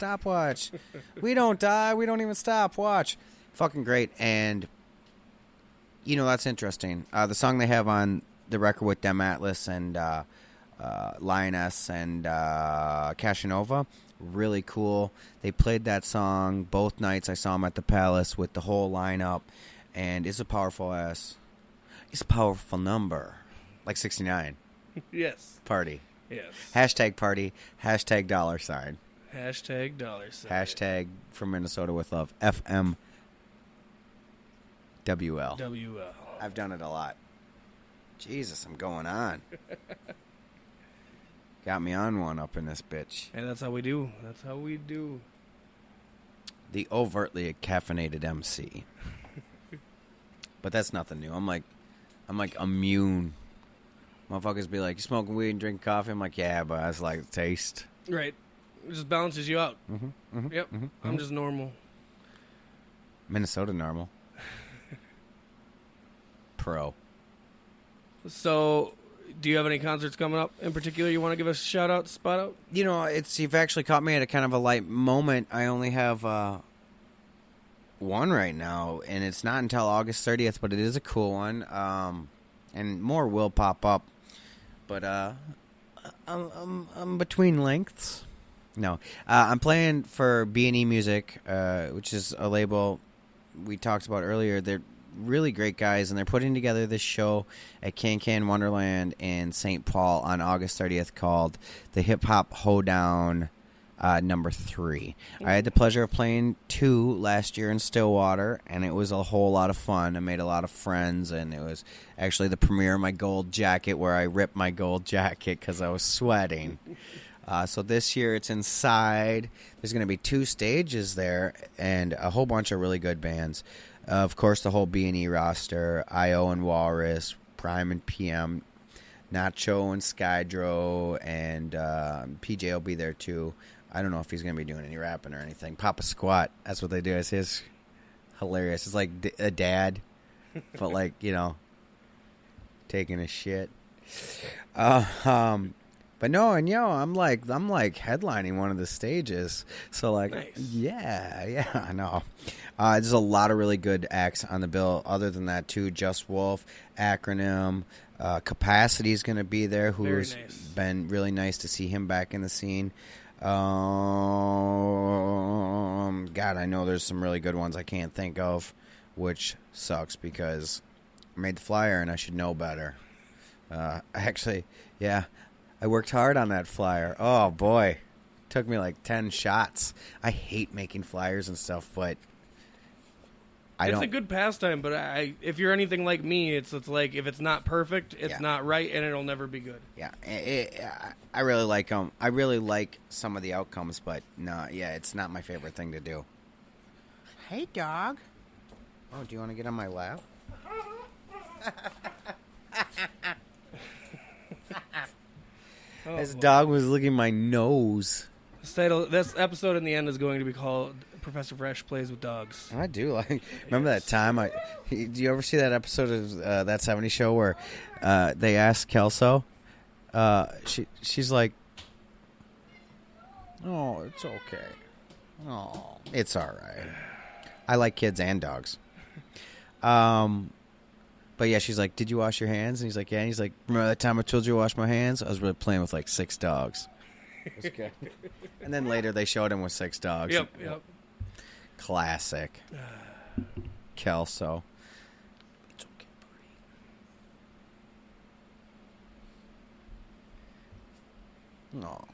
stopwatch. We don't die. We don't even stop. Watch. Fucking great. And, you know, that's interesting. The song they have on the record with Dem Atlas and Lioness and Cashinova, really cool. They played that song both nights. I saw them at the Palace with the whole lineup. And it's a powerful it's a powerful number. Like 69. Yes. Party. Yes. Hashtag party. Hashtag $. Hashtag $. Hashtag from Minnesota with love. FMWL. WL. I've done it a lot. Jesus, I'm going on. Got me on one up in this bitch. And that's how we do. That's how we do. The overtly caffeinated MC. But that's nothing new. I'm like immune. Motherfuckers be like, you smoking weed and drinking coffee? I'm like, yeah, but I just like the taste. Right. It just balances you out. Mm-hmm, Yep. I'm just normal. Minnesota normal. Pro. So, do you have any concerts coming up in particular you want to give us a shout out, spot out? You know, you've actually caught me at a kind of a light moment. I only have one right now, and it's not until August 30th, but it is a cool one. And more will pop up. But I'm between lengths. No, I'm playing for B&E Music, which is a label we talked about earlier. They're really great guys, and they're putting together this show at Can Wonderland in St. Paul on August 30th called the Hip Hop Hoedown number 3. I had the pleasure of playing 2 last year in Stillwater, and it was a whole lot of fun. I made a lot of friends, and it was actually the premiere of my gold jacket where I ripped my gold jacket because I was sweating. So this year it's inside. There's going to be 2 stages there and a whole bunch of really good bands. Of course, the whole B&E roster, I.O. and Walrus, Prime and PM, Nacho and Skydro, and PJ will be there too. I don't know if he's going to be doing any rapping or anything. Papa Squat, that's what they do. It's his hilarious. It's like a dad, but like, you know, taking a shit. But no, and I'm like headlining one of the stages. So like, nice. yeah, I know. There's a lot of really good acts on the bill. Other than that, too, Just Wolf, Acronym, Capacity is going to be there. Who's nice. Been really nice to see him back in the scene. God, I know there's some really good ones I can't think of, which sucks because I made the flyer and I should know better. Actually, yeah, I worked hard on that flyer. Oh boy, took me like 10 shots. I hate making flyers and stuff, but it's a good pastime. But if you're anything like me, it's like if it's not perfect, it's not right, and it'll never be good. Yeah, I really like them. I really like some of the outcomes, but no, yeah, it's not my favorite thing to do. Hey, dog. Oh, do you want to get on my lap? This dog was licking my nose. This episode in the end is going to be called Professor Fresh Plays with Dogs. I do. Remember that time? Do you ever see that episode of That 70s Show where they asked Kelso? She's like, oh, it's okay. Oh, it's all right. I like kids and dogs. But yeah, she's like, did you wash your hands? And he's like, yeah. And he's like, remember that time I told you to wash my hands? I was really playing with like 6 dogs. It was good. And then later they showed him with 6 dogs. Yep. Classic. Kelso. It's okay, buddy. No.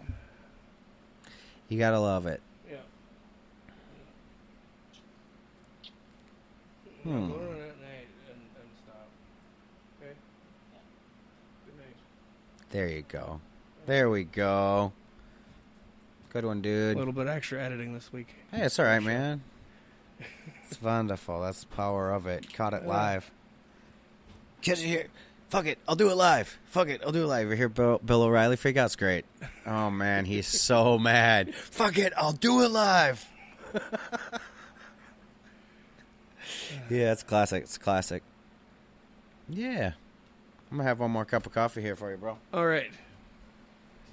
You gotta love it. Yeah. Go on that night and stop. Okay? Good night. There you go. There we go. Good one, dude. A little bit extra editing this week. Hey, it's all right, man. It's wonderful. That's the power of it. Caught it live. Catch it here. Fuck it. I'll do it live. Fuck it. I'll do it live. You hear Bill O'Reilly freak out? It's great. Oh, man. He's so mad. Fuck it. I'll do it live. Yeah, it's classic. It's classic. Yeah. I'm going to have one more cup of coffee here for you, bro. All right.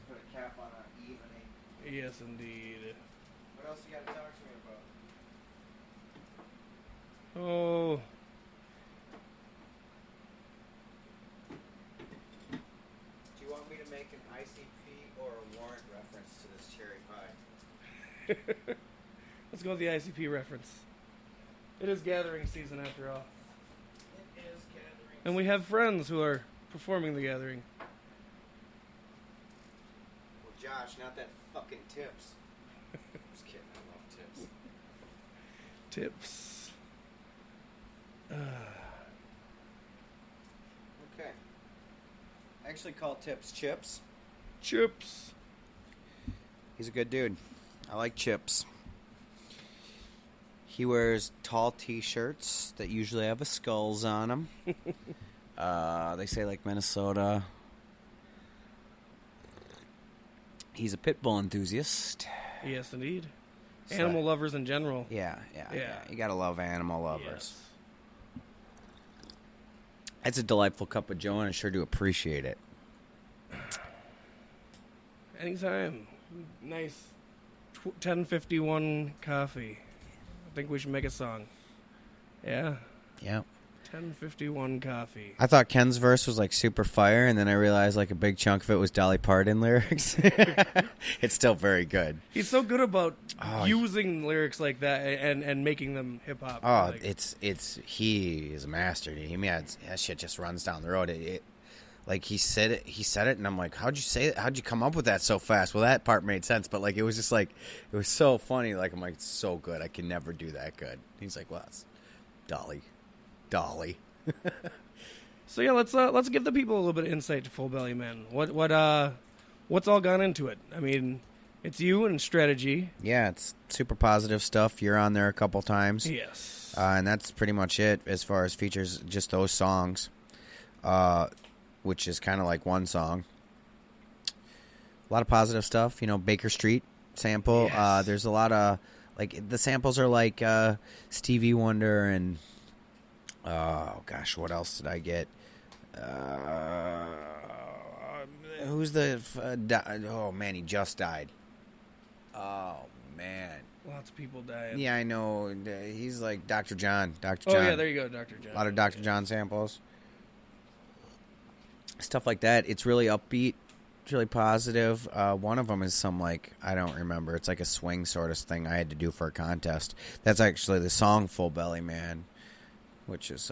Put a cap on an evening. Yes, indeed. What Let's go with the ICP reference. It is gathering season after all. It is gathering. And we have friends who are performing the gathering. Well, Josh, not that fucking tips. Just kidding, I love tips. Tips. Okay. I actually call Tips Chips. Chips. He's a good dude. I like Chips. He wears tall T-shirts that usually have a skulls on them. They say like Minnesota. He's a pit bull enthusiast. Yes, indeed. So, Animal lovers in general. Yeah. You gotta love animal lovers. Yes. It's a delightful cup of joe, and I sure do appreciate it. Anytime. Nice 1051 coffee. I think we should make a song. Yeah. Yeah. 1051 coffee. I thought Ken's verse was like super fire, and then I realized like a big chunk of it was Dolly Parton lyrics. It's still very good. He's so good about using lyrics like that and making them hip hop. Oh, like, he is a master. He that shit just runs down the road. Like he said it, and I'm like, how'd you say it? How'd you come up with that so fast? Well, that part made sense, but like it was just like it was so funny. Like I'm like, it's so good. I can never do that good. He's like, well, it's Dolly. So yeah, let's give the people a little bit of insight to Full Belly Man. What's all gone into it? I mean, it's you and strategy. Yeah, it's super positive stuff. You're on there a couple times. Yes. And that's pretty much it as far as features. Just those songs, which is kind of like one song. A lot of positive stuff. You know, Baker Street sample. Yes. There's a lot of like the samples are like Stevie Wonder and. Oh, gosh, what else did I get? Who's the... oh, man, he just died. Oh, man. Lots of people dying. Yeah, I know. He's like Dr. John. Dr. Oh, John. yeah, there you go, Dr. John. A lot of Dr. John samples. Stuff like that. It's really upbeat. It's really positive. One of them is some, like, I don't remember. It's like a swing sort of thing I had to do for a contest. That's actually the song Full Belly Man, which is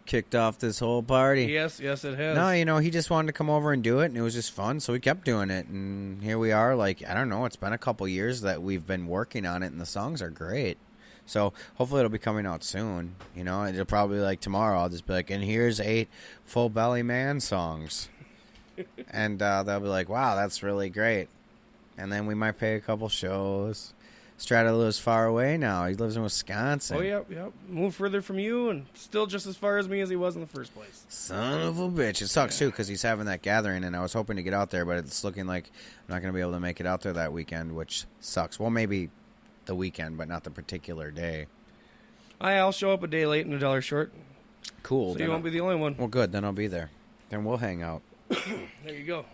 kicked off this whole party. Yes, it has. No, you know, he just wanted to come over and do it, and it was just fun, so we kept doing it, and here we are. Like, I don't know, it's been a couple years that we've been working on it, and the songs are great. So hopefully it'll be coming out soon. You know, it'll probably like tomorrow. I'll just be like, and here's 8 Full Belly Man songs, and they'll be like, wow, that's really great. And then we might pay a couple shows. Strata lives far away now. He lives in Wisconsin. Oh, yep. Moved further from you and still just as far as me as he was in the first place. Son of a bitch. It sucks, too, because he's having that gathering, and I was hoping to get out there, but it's looking like I'm not going to be able to make it out there that weekend, which sucks. Well, maybe the weekend, but not the particular day. I'll show up a day late and $1 short. Cool. So you won't be the only one. Well, good. Then I'll be there. Then we'll hang out. There you go.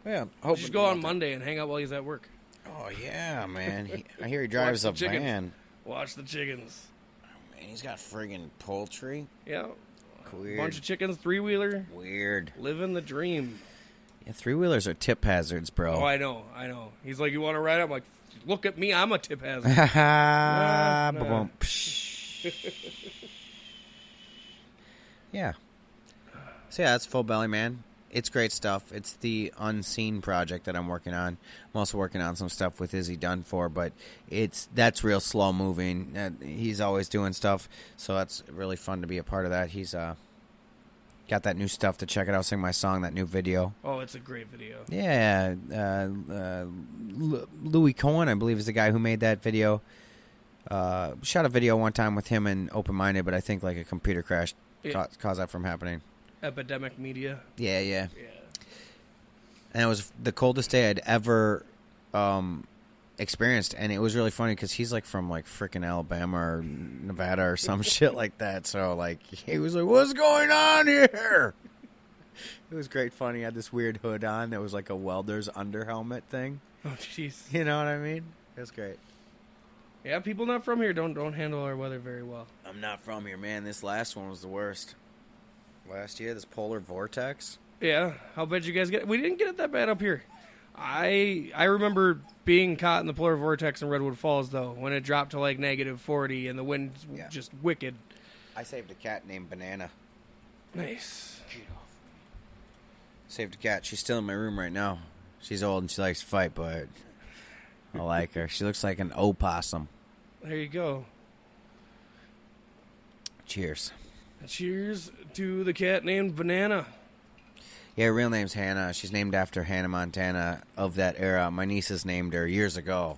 Yeah. Just go on Monday and hang out while he's at work. Oh, yeah, man. I hear he drives a van. Watch the chickens. Oh, man, he's got friggin' poultry. Yeah. Weird. Bunch of chickens, 3-wheeler. Weird. Living the dream. Yeah, 3-wheelers are tip hazards, bro. Oh, I know. He's like, you want to ride? I'm like, look at me. I'm a tip hazard. Nah. Yeah. So, yeah, that's Full Belly Man. It's great stuff. It's the Unseen project that I'm working on. I'm also working on some stuff with Izzy Dunfor, but that's real slow moving. He's always doing stuff, so that's really fun to be a part of that. He's got that new stuff to check it out. Sing my song, that new video. Oh, it's a great video. Yeah, Louis Cohen, I believe, is the guy who made that video. Shot a video one time with him in Open Minded, but I think like a computer crash caused that from happening. Epidemic Media. Yeah. And it was the coldest day I'd ever experienced, and it was really funny because he's like from like frickin' Alabama or Nevada or some shit like that. So like he was like, "What's going on here?" It was great fun. He had this weird hood on that was like a welder's under helmet thing. Oh jeez. You know what I mean? It was great. Yeah, people not from here don't handle our weather very well. I'm not from here, man. This last one was the worst. Last year, this polar vortex. Yeah, how bad you guys get? We didn't get it that bad up here. I remember being caught in the polar vortex in Redwood Falls, though, when it dropped to like -40 and the wind's just wicked. I saved a cat named Banana. Nice. Saved a cat. She's still in my room right now. She's old and she likes to fight, but I like her. She looks like an opossum. There you go. Cheers. Cheers to the cat named Banana. Yeah, her real name's Hannah. She's named after Hannah Montana of that era. My nieces named her years ago.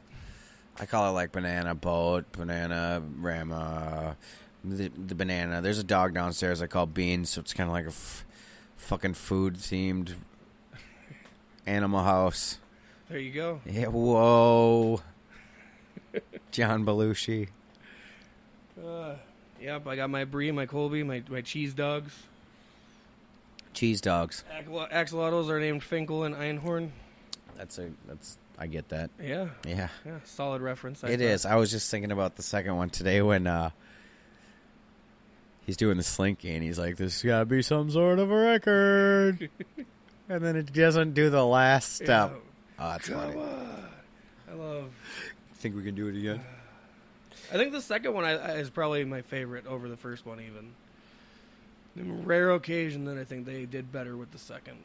I call her like Banana Boat, Banana Rama, the Banana. There's a dog downstairs I call Beans, so it's kind of like a fucking food-themed animal house. There you go. Yeah, whoa. John Belushi. Yep, I got my Brie, my Colby, my cheese dogs. Cheese dogs. Axolotls are named Finkel and Einhorn. I get that. Yeah. Yeah. Yeah, solid reference. It is. I was just thinking about the second one today when he's doing the slinky and he's like, "This got to be some sort of a record," and then it doesn't do the last step. Yeah. Oh, that's Come funny. on. I love. Think we can do it again? I think the second one is probably my favorite over the first one, even. On a rare occasion that I think they did better with the second.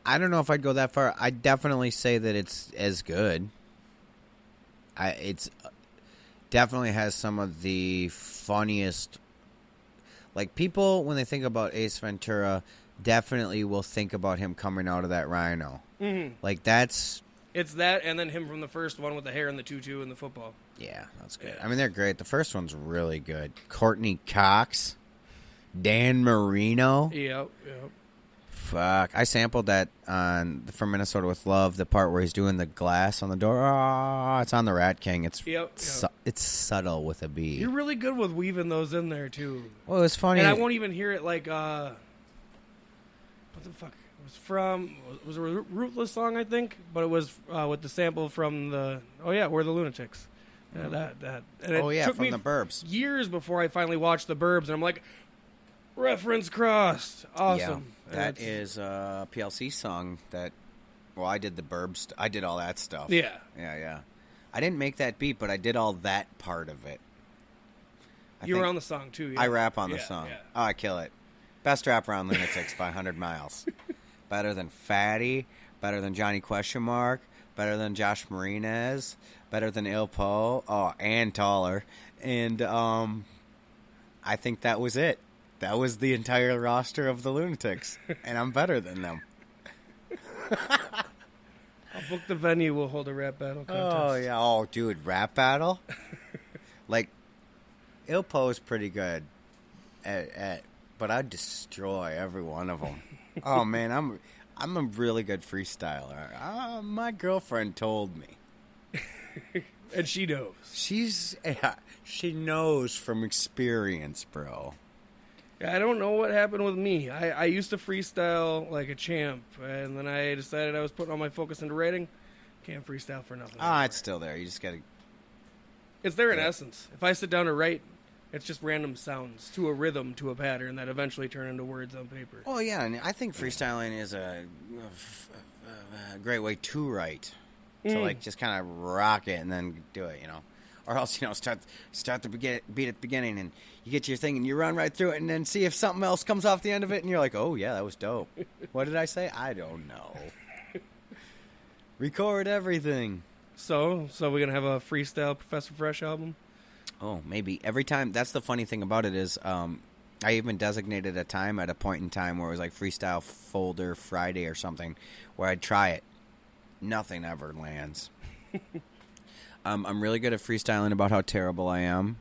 I don't know if I'd go that far. I'd definitely say that it's as good. It's definitely has some of the funniest. Like, people, when they think about Ace Ventura, definitely will think about him coming out of that rhino. Mm-hmm. Like, that's... It's that, and then him from the first one with the hair and the tutu and the football. Yeah, that's good. Yeah. I mean, they're great. The first one's really good. Courtney Cox, Dan Marino. Yep. Fuck. I sampled that from Minnesota with Love, the part where he's doing the glass on the door. Oh, it's on the Rat King. It's it's subtle with a B. You're really good with weaving those in there, too. Well, it was funny. And I won't even hear it like, what the fuck? It was from, was a Ruthless song, I think, but it was with the sample from the, We're the Lunatics. Yeah, that. And it took from me the Burbs. Years before I finally watched the Burbs, and I'm like, reference crossed. Awesome. Yeah, that is a PLC song that, I did the Burbs. I did all that stuff. Yeah. Yeah. I didn't make that beat, but I did all that part of it. You were on the song, too. Yeah. I rap on the song. Yeah. Oh, I kill it. Best rapper on Lunatics by 100 miles. Better than Fatty. Better than Johnny Question Mark. Better than Josh Marinez. Better than Il Po. Oh, and taller. And I think that was it. That was the entire roster of the Lunatics. And I'm better than them. I'll book the venue. We'll hold a rap battle contest. Oh, yeah. Oh, dude, rap battle? Like, Il Po is pretty good but I'd destroy every one of them. Oh, man, I'm a really good freestyler. My girlfriend told me. And she knows. She knows from experience, bro. I don't know what happened with me. I used to freestyle like a champ, and then I decided I was putting all my focus into writing. Can't freestyle for nothing. It's still there. You just gotta... It's there in essence. If I sit down to write, it's just random sounds to a rhythm, to a pattern that eventually turn into words on paper. Oh, yeah, and I think freestyling is a great way to write. To, like, just kind of rock it and then do it, Or else, start the beat at the beginning and you get your thing and you run right through it and then see if something else comes off the end of it and you're like, oh, yeah, that was dope. What did I say? I don't know. Record everything. So we're going to have a freestyle Professor Fresh album? Oh, maybe. Every time. That's the funny thing about it is I even designated a time at a point in time where it was like Freestyle Folder Friday or something where I'd try it. Nothing ever lands. I'm really good at freestyling about how terrible I am.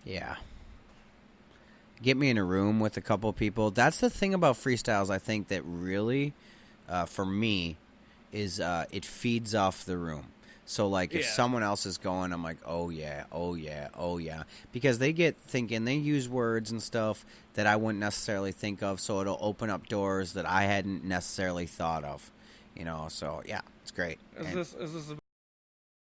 Yeah. Get me in a room with a couple people. That's the thing about freestyles, I think, that really, for me, is it feeds off the room. So, like, if someone else is going, I'm like, oh, yeah. Because they get thinking, they use words and stuff that I wouldn't necessarily think of, so it'll open up doors that I hadn't necessarily thought of. So, yeah, it's great. Is this